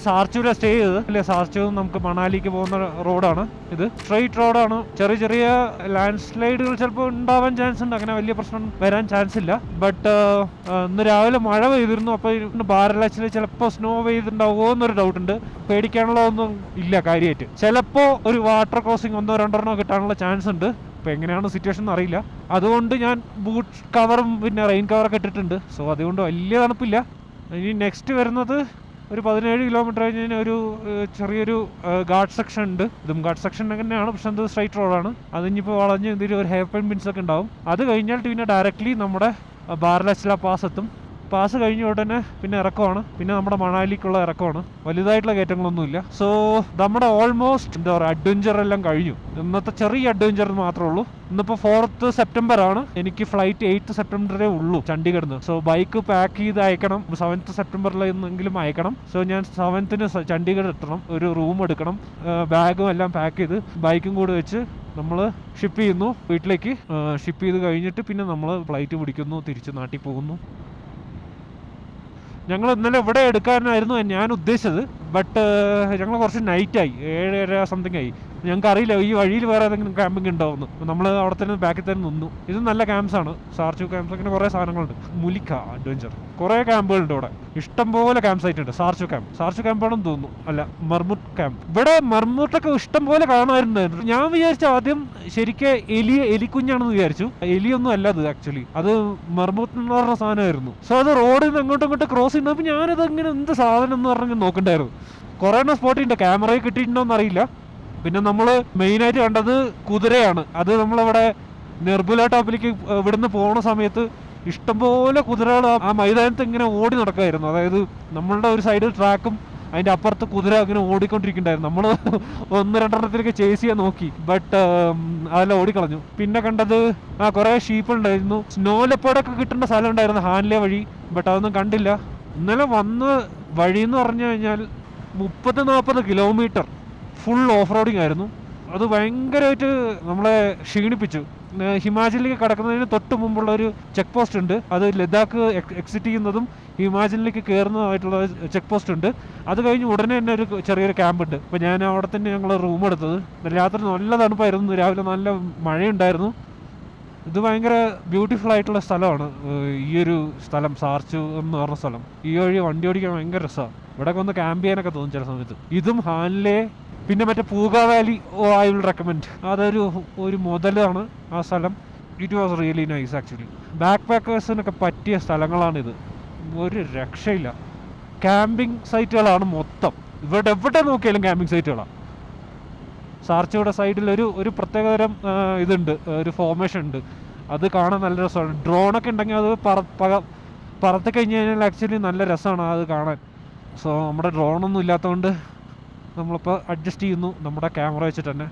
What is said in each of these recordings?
സാർച്ചുവിലെ stay ചെയ്തത് അല്ലേ. സാർച്ചു നമുക്ക് മണാലിക്ക് പോകുന്ന റോഡാണ് ഇത്. സ്ട്രെയിറ്റ് റോഡാണ്. ചെറിയ ചെറിയ ലാൻഡ് സ്ലൈഡുകൾ ചിലപ്പോൾ ഉണ്ടാവാൻ ചാൻസ് ഉണ്ട്. അങ്ങനെ വലിയ പ്രശ്നം വരാൻ ചാൻസ് ഇല്ല. ബട്ട് ഇന്ന് രാവിലെ മഴ പെയ്തിരുന്നു. അപ്പോൾ ബാരലാച്ചിൽ ചിലപ്പോൾ സ്നോ പെയ്തിട്ടുണ്ടാവുമോ എന്നൊരു ഡൗട്ട് ഉണ്ട്. പേടിക്കാനുള്ള ഒന്നും ഇല്ല കാര്യമായിട്ട്. ചിലപ്പോൾ ഒരു വാട്ടർ ക്രോസിംഗ് 1-2 കിട്ടാനുള്ള ചാൻസ് ഉണ്ട്. അപ്പോൾ എങ്ങനെയാണ് സിറ്റുവേഷൻ അറിയില്ല. അതുകൊണ്ട് ഞാൻ ബൂട്ട് കവറും പിന്നെ റെയിൻ കവറൊക്കെ ഇട്ടിട്ടുണ്ട്. സോ അതുകൊണ്ട് വലിയ തണുപ്പില്ല. ഇനി നെക്സ്റ്റ് വരുന്നത് ഒരു 17 കിലോമീറ്റർ കഴിഞ്ഞ് ഒരു ചെറിയൊരു ഗാർഡ് സെക്ഷൻ ഉണ്ട്. ഇതും ഗാർഡ് സെക്ഷൻ തന്നെയാണ്, പക്ഷെ അത് സ്ട്രൈറ്റ് റോഡാണ്. അതിനിപ്പോൾ വളഞ്ഞ് എന്തെങ്കിലും ഒരു ഹെയർ പിൻ പിൻസ് ഒക്കെ ഉണ്ടാവും. അത് കഴിഞ്ഞാൽ പിന്നെ ഡയറക്റ്റ്ലി നമ്മുടെ ബാരലാച്ചില പാസ് എത്തും. പാസ് കഴിഞ്ഞ ഉടനെ പിന്നെ ഇറക്കമാണ്. പിന്നെ നമ്മുടെ മണാലിക്കുള്ള ഇറക്കമാണ്. വലുതായിട്ടുള്ള കയറ്റങ്ങളൊന്നുമില്ല. സോ നമ്മുടെ ഓൾമോസ്റ്റ് എന്താ പറയുക അഡ്വഞ്ചർ എല്ലാം കഴിഞ്ഞു. ഇന്നത്തെ ചെറിയ അഡ്വഞ്ചർ മാത്രമേ ഉള്ളൂ. ഇന്നിപ്പോൾ 4th സെപ്റ്റംബർ ആണ്. എനിക്ക് ഫ്ലൈറ്റ് 8th സെപ്റ്റംബറേ ഉള്ളൂ ചണ്ഡീഗഡിൽ നിന്ന്. സോ ബൈക്ക് പാക്ക് ചെയ്ത് അയക്കണം. 7th സെപ്റ്റംബറിൽ എന്നെങ്കിലും അയക്കണം. സോ ഞാൻ 7th ചണ്ഡീഗഡ് എത്തണം. ഒരു റൂം എടുക്കണം. ബാഗും എല്ലാം പാക്ക് ചെയ്ത് ബൈക്കും കൂടെ വെച്ച് നമ്മൾ ഷിപ്പ് ചെയ്യുന്നു വീട്ടിലേക്ക്. ഷിപ്പ് ചെയ്ത് കഴിഞ്ഞിട്ട് പിന്നെ നമ്മൾ ഫ്ലൈറ്റ് പിടിക്കുന്നു, തിരിച്ച് നാട്ടിൽ പോകുന്നു. ഞങ്ങൾ ഇന്നലെ ഇവിടെ എടുക്കാനായിരുന്നു ഞാൻ ഉദ്ദേശിച്ചത്. ബട്ട് ഞങ്ങൾ കുറച്ച് നൈറ്റായി, 7:30 സംതിങ് ആയി. ഞങ്ങൾക്ക് അറിയില്ല ഈ വഴിയിൽ വേറെ ഏതെങ്കിലും ക്യാമ്പിംഗ് ഉണ്ടാവുമെന്ന്. നമ്മൾ അവിടെ തന്നെ ബാക്കിൽ തന്നെ നിന്നു. ഇത് നല്ല ക്യാമ്പ്സാണ്, സാർച്ചു ക്യാമ്പ്സ്. അങ്ങനെ കുറേ സാധനങ്ങളുണ്ട്. മുലിക്ക അഡ്വഞ്ചർ കുറേ ക്യാമ്പുകളുണ്ട് ഇവിടെ. ഇഷ്ടംപോലെ ക്യാമ്പ് സൈറ്റ് ഉണ്ട്. സാർച്ചു ക്യാമ്പാണെന്ന് തോന്നുന്നു. അല്ല, മർമുട്ട് ക്യാമ്പ്. ഇവിടെ മർമുട്ടൊക്കെ ഇഷ്ടംപോലെ കാണുമായിരുന്നു. ഞാൻ വിചാരിച്ചു ആദ്യം ശരിക്കും എലിക്കുഞ്ഞാണെന്ന് വിചാരിച്ചു. എലിയൊന്നും അല്ല അത്. ആക്ച്വലി അത് മർമുട്ട് എന്ന് പറഞ്ഞ സാധനമായിരുന്നു. സോ അത് റോഡിൽ നിന്ന് അങ്ങോട്ടും ഇങ്ങോട്ട് ക്രോസ് ചെയ്യുന്നത്. അപ്പോൾ ഞാനത് ഇങ്ങനെ എന്ത് സാധനം എന്ന് പറഞ്ഞ് നോക്കണ്ടായിരുന്നു. കുറേ എണ്ണം സ്പോട്ടുണ്ട്. ക്യാമറയിൽ കിട്ടിയിട്ടുണ്ടോയെന്ന് അറിയില്ല. പിന്നെ നമ്മൾ മെയിനായിട്ട് കണ്ടത് കുതിരയാണ്. അത് നമ്മളിവിടെ നെർബുല ടോപ്പിലേക്ക് ഇവിടുന്ന് പോകുന്ന സമയത്ത് ഇഷ്ടംപോലെ കുതിരകൾ ആ മൈതാനത്ത് ഇങ്ങനെ ഓടി നടക്കുമായിരുന്നു. അതായത് നമ്മളുടെ ഒരു സൈഡ് ട്രാക്കും അതിൻ്റെ അപ്പുറത്ത് കുതിര ഇങ്ങനെ ഓടിക്കൊണ്ടിരിക്കുന്നുണ്ടായിരുന്നു. നമ്മൾ 1-2 ചേസ് ചെയ്യാൻ നോക്കി, ബട്ട് അതെല്ലാം ഓടിക്കളഞ്ഞു. പിന്നെ കണ്ടത് കുറേ ഷീപ്പ് ഉണ്ടായിരുന്നു. സ്നോ ലെപ്പേർഡൊക്കെ കിട്ടേണ്ട സ്ഥലം ഉണ്ടായിരുന്നു ഹാൻലെ വഴി, ബട്ട് അതൊന്നും കണ്ടില്ല. ഇന്നലെ വന്ന വഴി എന്ന് പറഞ്ഞു കഴിഞ്ഞാൽ 30-40 കിലോമീറ്റർ ഫുൾ ഓഫ് റോഡിങ് ആയിരുന്നു. അത് ഭയങ്കരമായിട്ട് നമ്മളെ ക്ഷീണിപ്പിച്ചു. ഹിമാചലിലേക്ക് കടക്കുന്നതിന് തൊട്ട് മുമ്പുള്ള ഒരു ചെക്ക് പോസ്റ്റ് ഉണ്ട്. അത് ലഡാക്ക് എക്സിറ്റ് ചെയ്യുന്നതും ഹിമാചലിലേക്ക് കയറുന്നതായിട്ടുള്ള ചെക്ക് പോസ്റ്റ് ഉണ്ട്. അത് കഴിഞ്ഞ് ഉടനെ തന്നെ ഒരു ചെറിയൊരു ക്യാമ്പ് ഉണ്ട്. അപ്പോൾ ഞാൻ അവിടെ തന്നെ ഞങ്ങൾ റൂം എടുത്തത്. രാത്രി നല്ല തണുപ്പായിരുന്നു, രാവിലെ നല്ല മഴയുണ്ടായിരുന്നു. ഇത് ഭയങ്കര ബ്യൂട്ടിഫുൾ ആയിട്ടുള്ള സ്ഥലമാണ് ഈ ഒരു സ്ഥലം, സാർച്ചു എന്ന് പറഞ്ഞ സ്ഥലം. ഈ വഴി വണ്ടി ഓടിക്കാൻ ഭയങ്കര രസമാണ്. ഇവിടെയൊക്കെ ഒന്ന് ക്യാമ്പ് ചെയ്യാനൊക്കെ തോന്നും ചില സമയത്ത്. ഇതും ഹാൻലെ, പിന്നെ മറ്റേ Puga valley I will recommend. അതൊരു മുതലാണ് ആ സ്ഥലം. It was really nice actually. Back പാക്കേഴ്സിനൊക്കെ പറ്റിയ സ്ഥലങ്ങളാണിത്. ഒരു രക്ഷയില്ല. ക്യാമ്പിംഗ് സൈറ്റുകളാണ് മൊത്തം. എവിടെ നോക്കിയാലും ക്യാമ്പിംഗ് സൈറ്റുകളാണ്. സാർച്ചയുടെ സൈഡിൽ ഒരു പ്രത്യേകതരം ഇതുണ്ട്, ഒരു ഫോർമേഷൻ ഉണ്ട്. അത് കാണാൻ നല്ല രസമാണ്. ഡ്രോണൊക്കെ ഉണ്ടെങ്കിൽ അത് പറത്തി കഴിഞ്ഞ് കഴിഞ്ഞാൽ ആക്ച്വലി നല്ല രസമാണ് അത് കാണാൻ. സോ നമ്മുടെ ഡ്രോണൊന്നും ഇല്ലാത്തതുകൊണ്ട് നമ്മളിപ്പോൾ അഡ്ജസ്റ്റ് ചെയ്യുന്നു നമ്മുടെ ക്യാമറ വെച്ചിട്ട് തന്നെ.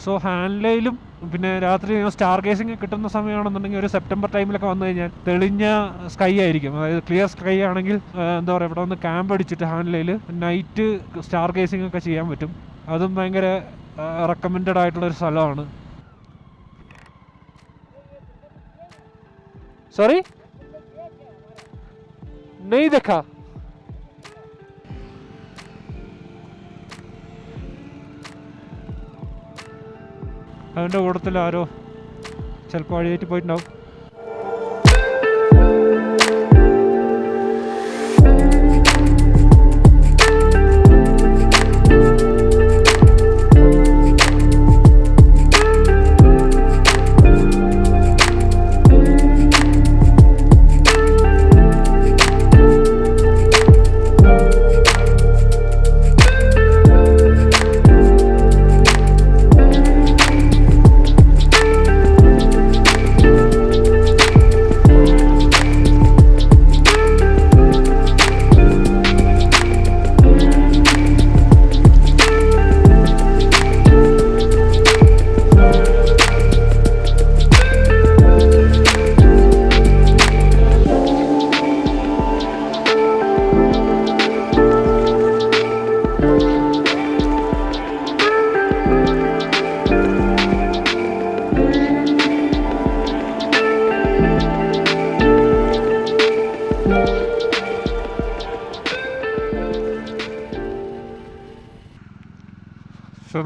സോ ഹാൻഡ്ലയിലും പിന്നെ രാത്രി സ്റ്റാർ ഗേസിങ് കിട്ടുന്ന സമയമാണെന്നുണ്ടെങ്കിൽ ഒരു സെപ്റ്റംബർ ടൈമിലൊക്കെ വന്നു കഴിഞ്ഞാൽ തെളിഞ്ഞ സ്കൈ ആയിരിക്കും. അതായത് ക്ലിയർ സ്കൈ ആണെങ്കിൽ എന്താ പറയുക, ഇവിടെ വന്ന് ക്യാമ്പ് അടിച്ചിട്ട് ഹാൻഡ്ലയിൽ നൈറ്റ് സ്റ്റാർ ഗേസിങ് ഒക്കെ ചെയ്യാൻ പറ്റും. അതും ഭയങ്കര റെക്കമെൻഡഡ് ആയിട്ടുള്ളൊരു സ്ഥലമാണ്. സോറി नहीं देखा. അതിൻ്റെ കൂട്ടത്തിൽ ആരോ ചിലപ്പോൾ വഴിയേറ്റ് പോയിട്ടുണ്ടാവും.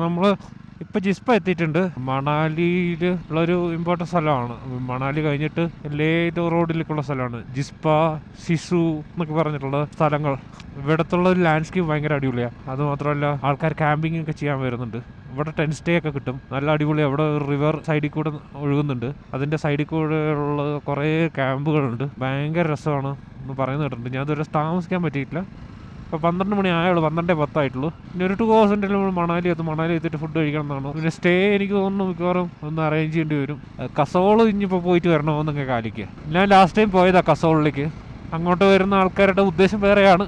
നമ്മൾ ഇപ്പോൾ ജിസ്പ എത്തിയിട്ടുണ്ട്. മണാലിയിൽ ഉള്ളൊരു ഇമ്പോർട്ടൻറ്റ് സ്ഥലമാണ്. മണാലി കഴിഞ്ഞിട്ട് ലേ റോഡിലേക്കുള്ള സ്ഥലമാണ് ജിസ്പ, സിസു എന്നൊക്കെ പറഞ്ഞിട്ടുള്ള സ്ഥലങ്ങൾ. ഇവിടത്തുള്ള ഒരു ലാൻഡ്സ്കേപ്പ് ഭയങ്കര അടിപൊളിയാണ്. അതുമാത്രമല്ല ആൾക്കാർ ക്യാമ്പിംഗ് ഒക്കെ ചെയ്യാൻ വരുന്നുണ്ട്. ഇവിടെ ടെൻറ്റ് സ്റ്റേ ഒക്കെ കിട്ടും, നല്ല അടിപൊളിയാണ്. അവിടെ റിവർ സൈഡിൽ കൂടെ ഒഴുകുന്നുണ്ട്, അതിൻ്റെ സൈഡിൽ കൂടെ ഉള്ള കുറേ ക്യാമ്പുകളുണ്ട്. ഭയങ്കര രസമാണ് എന്ന് പറയുന്നത് കേട്ടിട്ടുണ്ട്. ഞാൻ ഇതുവരെ താമസിക്കാൻ പറ്റിയിട്ടില്ല. ഇപ്പോൾ 12 മണി ആയുള്ളൂ, 12:10 പിന്നെ ഒരു 2 hours നമ്മൾ മണാലി എത്തും. മണാലി എത്തിയിട്ട് ഫുഡ് കഴിക്കണം എന്നാണ്. പിന്നെ സ്റ്റേ എനിക്ക് തോന്നുന്നു മിക്കവാറും ഒന്ന് അറേഞ്ച് ചെയ്യേണ്ടി വരും. കസോൾ ഇനിയിപ്പോൾ പോയിട്ട് വരണമെന്നൊക്കെ കാലിക്കുക. ഞാൻ ലാസ്റ്റ് ടൈം പോയതാണ് കസോളിലേക്ക്. അങ്ങോട്ട് വരുന്ന ആൾക്കാരുടെ ഉദ്ദേശം വേറെയാണ്.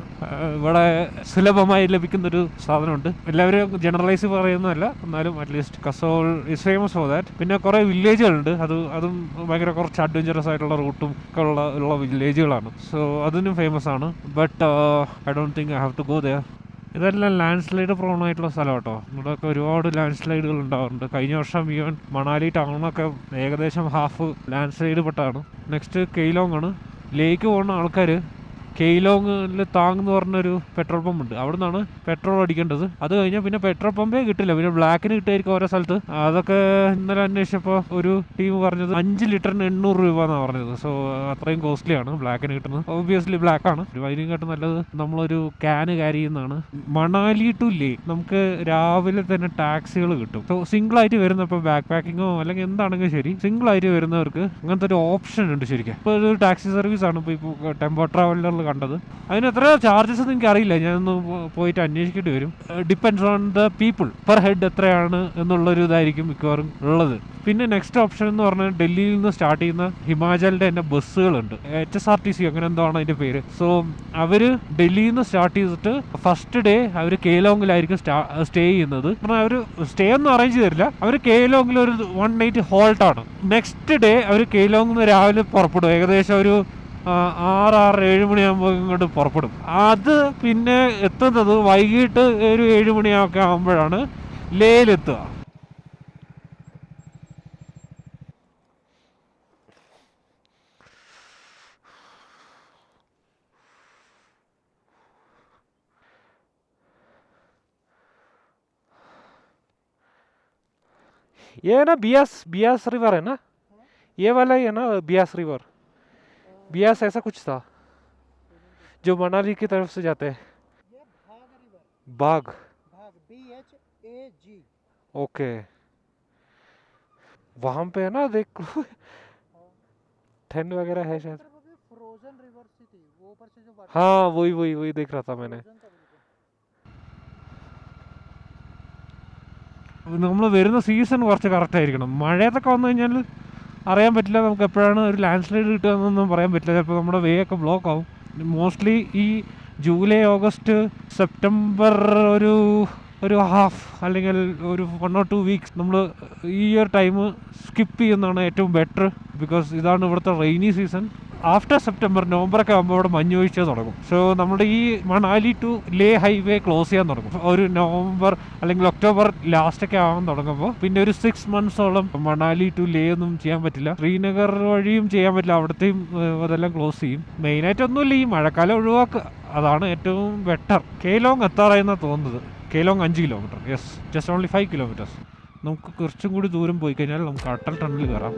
ഇവിടെ സുലഭമായി ലഭിക്കുന്നൊരു സാധനമുണ്ട്. എല്ലാവരും ജനറലൈസ് പറയുന്നതല്ല, എന്നാലും at least Kasol is famous for that. പിന്നെ കുറേ വില്ലേജുകളുണ്ട്. അതും ഭയങ്കര കുറച്ച് അഡ്വഞ്ചറസ് ആയിട്ടുള്ള റൂട്ടും ഒക്കെ ഉള്ള വില്ലേജുകളാണ്. സോ അതിനും ഫേമസ് ആണ്. But I don't think I have to go there. ഇതെല്ലാം ലാൻഡ് സ്ലൈഡ് പ്രോൺ ആയിട്ടുള്ള സ്ഥലം കേട്ടോ. ഇവിടെയൊക്കെ ഒരുപാട് ലാൻഡ് സ്ലൈഡുകൾ ഉണ്ടാവാറുണ്ട്. കഴിഞ്ഞ വർഷം ഈവൻ മണാലി ടൗണൊക്കെ ഏകദേശം ഹാഫ് ലാൻഡ് സ്ലൈഡ് പെട്ടാണ്. നെക്സ്റ്റ് കെയ്ലോങ് ആണ്. ലേക്ക് പോകുന്ന ആൾക്കാർ കെയ്ലോങ്ങിൽ താങ് എന്ന് പറഞ്ഞൊരു പെട്രോൾ പമ്പ് ഉണ്ട്, അവിടെ നിന്നാണ് പെട്രോൾ അടിക്കേണ്ടത്. അത് കഴിഞ്ഞാൽ പിന്നെ പെട്രോൾ പമ്പേ കിട്ടില്ല, പിന്നെ ബ്ലാക്കിന് കിട്ടുമായിരിക്കും ഓരോ സ്ഥലത്ത്. അതൊക്കെ ഇന്നലെ അന്വേഷിച്ചപ്പോൾ ഒരു ടീം പറഞ്ഞത് 5 ലിറ്ററിന് 800 രൂപ എന്നാണ് പറഞ്ഞത്. സോ അത്രയും കോസ്റ്റ്ലിയാണ് ബ്ലാക്കിന് കിട്ടുന്നത്. ഒബ്വിയസ്ലി ബ്ലാക്കാണ്. അതിനെക്കാട്ടും നല്ലത് നമ്മളൊരു ക്യാന് ക്യാരി ചെയ്യുന്നതാണ്. മണാലി ടു ലേ നമുക്ക് രാവിലെ തന്നെ ടാക്സികൾ കിട്ടും. സോ സിംഗിളായിട്ട് വരുന്ന ഇപ്പോൾ ബാക്ക് പാക്കിങ്ങോ അല്ലെങ്കിൽ എന്താണെങ്കിലും ശരി, സിംഗിളായിട്ട് വരുന്നവർക്ക് അങ്ങനത്തെ ഒരു ഓപ്ഷൻ ഉണ്ട് ശരിക്കും. ഇപ്പോൾ ഒരു ടാക്സി സർവീസ് ആണ് ഇപ്പോൾ ടെമ്പോ ട്രാവലറിൽ കണ്ടത്. അതിന് എത്ര ചാർജസ് എന്ന് എനിക്ക് അറിയില്ല, ഞാനൊന്ന് പോയിട്ട് അന്വേഷിക്കേണ്ടി വരും. Depends on the people, per head എത്രയാണ് എന്നുള്ളൊരു ഇതായിരിക്കും മിക്കവാറും ഉള്ളത്. പിന്നെ നെക്സ്റ്റ് ഓപ്ഷൻ എന്ന് പറഞ്ഞാൽ ഡൽഹിയിൽ നിന്ന് സ്റ്റാർട്ട് ചെയ്യുന്ന ഹിമാചലിൻ്റെ തന്നെ ബസ്സുകളുണ്ട്. HSRTC അങ്ങനെ എന്തോ ആണ് അതിൻ്റെ പേര്. സോ അവർ ഡൽഹിയിൽ നിന്ന് സ്റ്റാർട്ട് ചെയ്തിട്ട് ഫസ്റ്റ് ഡേ അവർ കേലോങ്ങിലായിരിക്കും സ്റ്റേ ചെയ്യുന്നത്. അവർ സ്റ്റേ ഒന്നും അറേഞ്ച് ചെയ്തില്ല, അവർ കേലോങ്ങിൽ ഒരു 1 night ഹോൾട്ടാണ്. നെക്സ്റ്റ് ഡേ അവർ കേലോങ്ങിൽ നിന്ന് രാവിലെ പുറപ്പെടും. ഏകദേശം ഒരു 6-7 മണിയാകുമ്പോൾ ഇങ്ങോട്ട് പുറപ്പെടും. അത് പിന്നെ എത്തുന്നത് വൈകിട്ട് ഒരു 7 മണിയൊക്കെ ആകുമ്പോഴാണ് ലേയിലെത്തുക. ये ना बियास रिवर है ना, ये वाला ही है ना बियास रिवर. बियास ऐसा कुछ था जो मनाली की तरफ से जाते हैं. ये भाग रिवर. भाग BHAG. ओके, वहाँ पे है ना देख ठंड वगैरह है शायद. फ्रोजन रिवर सी थी वो, ऊपर से जो हाँ वही देख रहा था मैंने. നമ്മൾ വരുന്ന സീസൺ കുറച്ച് കറക്റ്റ് ആയിരിക്കണം. മഴയത്തൊക്കെ വന്നു കഴിഞ്ഞാൽ അറിയാൻ പറ്റില്ല, നമുക്ക് എപ്പോഴാണ് ഒരു ലാൻഡ് സ്ലൈഡ് കിട്ടുകയെന്നൊന്നും പറയാൻ പറ്റില്ല. ചിലപ്പോൾ നമ്മുടെ വേ ഒക്കെ ബ്ലോക്ക് ആവും. മോസ്റ്റ്ലി ഈ ജൂലൈ, ഓഗസ്റ്റ്, സെപ്റ്റംബർ ഒരു ഹാഫ് അല്ലെങ്കിൽ ഒരു 1 or 2 weeks നമ്മൾ ഈ ഒരു ടൈം സ്കിപ്പ് ചെയ്യുന്നതാണ് ഏറ്റവും ബെറ്റർ. ബിക്കോസ് ഇതാണ് ഇവിടുത്തെ റെയിനി സീസൺ. ആഫ്റ്റർ സെപ്റ്റംബർ, നവംബറൊക്കെ ആകുമ്പോൾ ഇവിടെ മഞ്ഞൊഴിച്ച് തുടങ്ങും. സോ നമ്മുടെ ഈ Manali to Leh highway close ചെയ്യാൻ തുടങ്ങും ഒരു നവംബർ അല്ലെങ്കിൽ ഒക്ടോബർ ലാസ്റ്റൊക്കെ ആവാൻ തുടങ്ങുമ്പോൾ. പിന്നെ ഒരു 6 months മണാലി ടു ലേ ഒന്നും ചെയ്യാൻ പറ്റില്ല. ശ്രീനഗർ വഴിയും ചെയ്യാൻ പറ്റില്ല, അവിടത്തെയും അതെല്ലാം ക്ലോസ് ചെയ്യും. മെയിനായിട്ടൊന്നുമില്ല, ഈ മഴക്കാലം ഒഴിവാക്കുക, അതാണ് ഏറ്റവും ബെറ്റർ. കേലോങ് എത്താറായെന്നാണ് തോന്നുന്നത്. കേലോങ് 5 kilometer, yes, just only 5 kilometers. നമുക്ക് കുറച്ചും കൂടി ദൂരം പോയി കഴിഞ്ഞാൽ നമുക്ക് അട്ടൽ ടണലിൽ കയറാം.